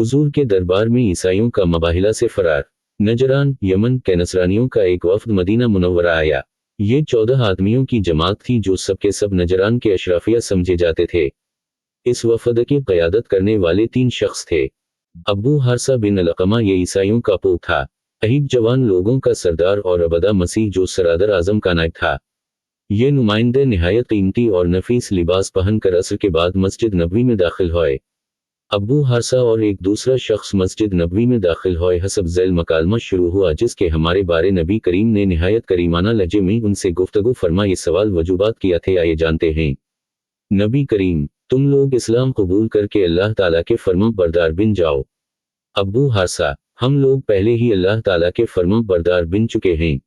हुजूर के दरबार में ईसाइयों का मबाहिला से फरार। नजरान यमन के नसरानियों का एक वफ्द मदीना मुनव्वरा आया। ये 14 आदमियों की जमात थी जो सबके सब नजरान के अशराफिया समझे जाते थे। इस वफद की क़यादत करने वाले 3 शख्स थे। अबू हारसा बिन अलक़मा ये ईसाइयों का पोप था। अहीब जवान लोगों का सरदार और अबदा मसीह जो सरादर आजम का नायब था। ये नुमाइंदे निहायत कीमती और नफीस लिबास पहनकर असर के बाद मस्जिद नबवी में दाखिल हुए। अबू हारसा और एक दूसरा शख्स मस्जिद नबवी में दाखिल हुए। हसब ज़ैल मकालमा शुरू हुआ जिसके हमारे बारे नबी करीम ने निहायत करीमाना लहजे में उनसे गुफ्तगू फरमा ये सवाल वजूबात किया थे, आइए जानते हैं। नबी करीम, तुम लोग इस्लाम कबूल करके अल्लाह ताला के फर्मा बरदार बिन जाओ। अबू हारसा, हम लोग पहले ही अल्लाह ताला के फर्मा बरदार बिन चुके हैं।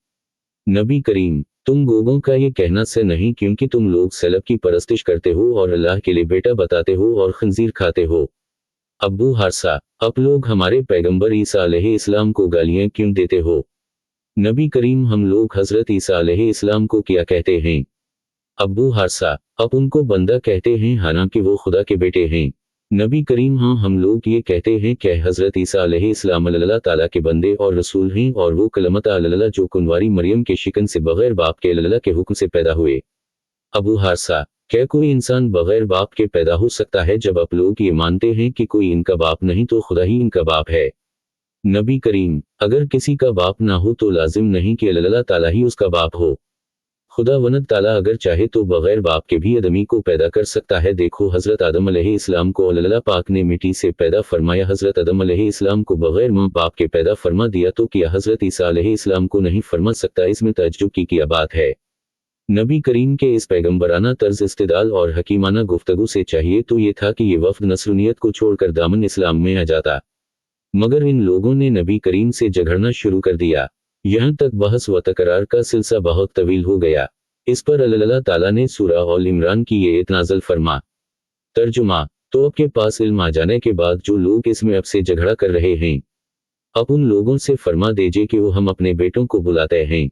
नबी करीम, तुम लोगों का ये कहना से नहीं क्योंकि तुम लोग सलब की परस्तिश करते हो और अल्लाह के लिए बेटा बताते हो और खंजीर खाते हो। अबू हारसा, अब लोग हमारे पैगंबर ईसा अलैहिस्सलाम को गालियां क्यों देते हो? नबी करीम, हम लोग हजरत ईसा अलैहिस्सलाम को क्या कहते हैं? अबू हारसा, अब उनको बंदा कहते हैं हालांकि वो खुदा के बेटे हैं। नबी करीम, हाँ हम लोग ये कहते हैं कि हजरत ईसा अलैहिस्सलाम अल्लाह ताला के बंदे और रसूल हैं और वो कलमत अल्लाह जो कुंवारी मरियम के शिकन से बगैर बाप के अल्लाह के हुक्म से पैदा हुए। अबू हारसा, क्या कोई इंसान बगैर बाप के पैदा हो सकता है? जब आप लोग ये मानते हैं कि कोई इनका बाप नहीं तो खुदा ही इनका बाप है। नबी करीम, अगर किसी का बाप ना हो तो लाजिम नहीं कि अल्लाह ताला ही उसका बाप हो। खुदा वनत ताला अगर चाहे तो बगैर बाप के भी आदमी को पैदा कर सकता है। देखो हजरत आदम अलैहिस्सलाम को अल्लाह पाक ने मिट्टी से पैदा फरमाया, हजरत आदम अलैहिस्सलाम को बगैर माँ बाप के पैदा फरमा दिया, तो क्या हजरत ईसा अलैहिस्सलाम को नहीं फरमा सकता? इसमें तअज्जुब की क्या बात है? नबी करीम के इस पैगंबराना तर्ज इस्तिदाल और हकीमाना गुफ्तगू से चाहिए तो ये था कि ये वफ्द नस्रुनियत को छोड़कर दामन इस्लाम में आ जाता, मगर इन लोगों ने नबी करीम से झगड़ना शुरू कर दिया। यहाँ तक बहस व तकरार का सिलसिला बहुत तवील हो गया। इस पर अल्लाह ताला ने सूरह अल इमरान की ये आयत नाज़िल फरमा। तर्जुमा, तो आपके पास इल्म आ जाने के बाद जो लोग इसमें अब से झगड़ा कर रहे हैं, अब उन लोगों से फरमा दीजिए कि वो हम अपने बेटों को बुलाते हैं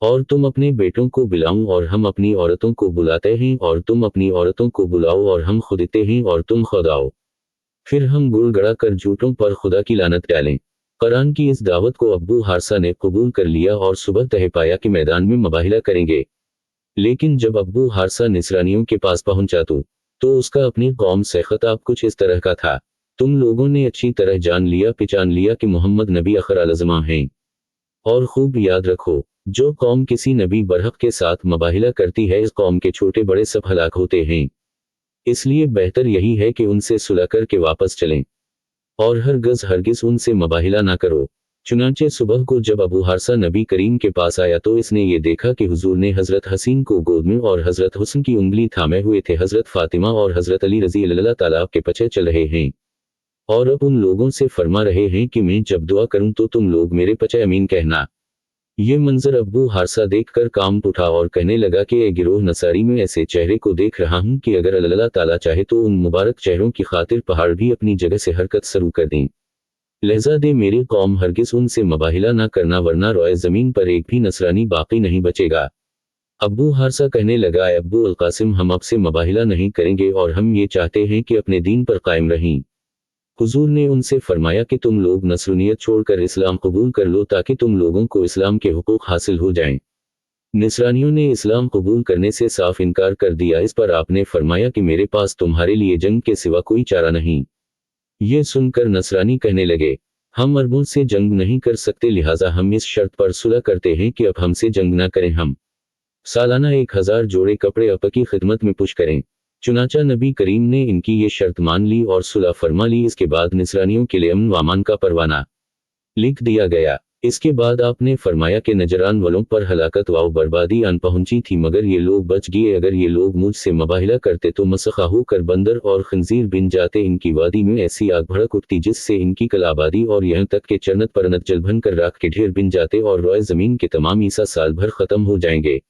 और तुम अपने बेटों को बुलाओ और हम अपनी औरतों को बुलाते हैं और तुम अपनी औरतों को बुलाओ और हम खुदते हैं और तुम खुद आओ, फिर हम गुड़ गड़ा कर झूठों पर खुदा की लानत डालें। कुरान की इस दावत को अबू हारसा ने कबूल कर लिया और सुबह तय पाया कि मैदान में मुबाहिला करेंगे। लेकिन जब अबू हारसा निसरानियों के पास पहुंचा तो उसका अपनी कौम से खिताब कुछ इस तरह का था। तुम लोगों ने अच्छी तरह जान लिया पहचान लिया कि मोहम्मद नबी आखिर अलज़मा हैं, और खूब याद रखो जो कौम किसी नबी बरहक के साथ मुबाहिला करती है इस कौम के छोटे बड़े सब हलाक होते हैं। इसलिए बेहतर यही है कि उनसे सुलह करके वापस चलें और हरगिज़ उनसे मुबाहिला ना करो। चुनांचे सुबह को जब अबू हारसा नबी करीम के पास आया तो इसने ये देखा कि हुजूर ने हजरत हसीन को गोद में और हजरत हुस्न की उंगली थामे हुए थे। हजरत फातिमा और हजरत अली रजी अल्लाह ताला के पीछे चल रहे हैं और अब उन लोगों से फरमा रहे हैं कि मैं जब दुआ करूं तो तुम लोग मेरे पीछे अमीन कहना। ये मंजर अबू हारसा देखकर काम उठा और कहने लगा कि ए गिरोह नसारी में ऐसे चेहरे को देख रहा हूं कि अगर अल्लाह ताला चाहे तो उन मुबारक चेहरों की खातिर पहाड़ भी अपनी जगह से हरकत शुरू कर दें। लिहाजा दे मेरी कौम हरगिज़ उनसे मुबाहिला ना करना वरना रोए ज़मीन पर एक भी नसरानी बाकी नहीं बचेगा। अबू हारसा कहने लगा, अब्बू अल कासिम, हम आपसे मुबाहिला नहीं करेंगे और हम ये चाहते हैं कि अपने दीन पर कायम रहें। हुजूर ने उनसे फरमाया कि तुम लोग नस्रुनियत छोड़कर इस्लाम कबूल कर लो ताकि तुम लोगों को इस्लाम के हुकूक हासिल हो जाएं। निसरानियों ने इस्लाम कबूल करने से साफ इनकार कर दिया। इस पर आपने फरमाया कि मेरे पास तुम्हारे लिए जंग के सिवा कोई चारा नहीं। ये सुनकर नसरानी कहने लगे, हम अरबों से जंग नहीं कर सकते, लिहाजा हम इस शर्त पर सुलह करते हैं कि अब हमसे जंग न करें, हम सालाना 1000 जोड़े कपड़े आपकी खिदमत में पुश करें। चुनाचा नबी करीम ने इनकी ये शर्त मान ली और सुलह फरमा ली। इसके बाद निसरानियों के लिए अमन व अमान का परवाना लिख दिया गया। इसके बाद आपने फरमाया कि नजरान वालों पर हलाकत व बर्बादी आन पहुंची थी मगर ये लोग बच गए। अगर ये लोग मुझसे मुबाहिला करते तो मसखा होकर बंदर और खंजीर बिन जाते। इनकी वादी में ऐसी आग भड़क उठती जिससे इनकी कलाबादी और यहाँ तक के चरनत परनत जलभन कर राख के ढेर बिन जाते और रोए ज़मीन के तमाम ईसा साल भर ख़त्म हो जाएंगे।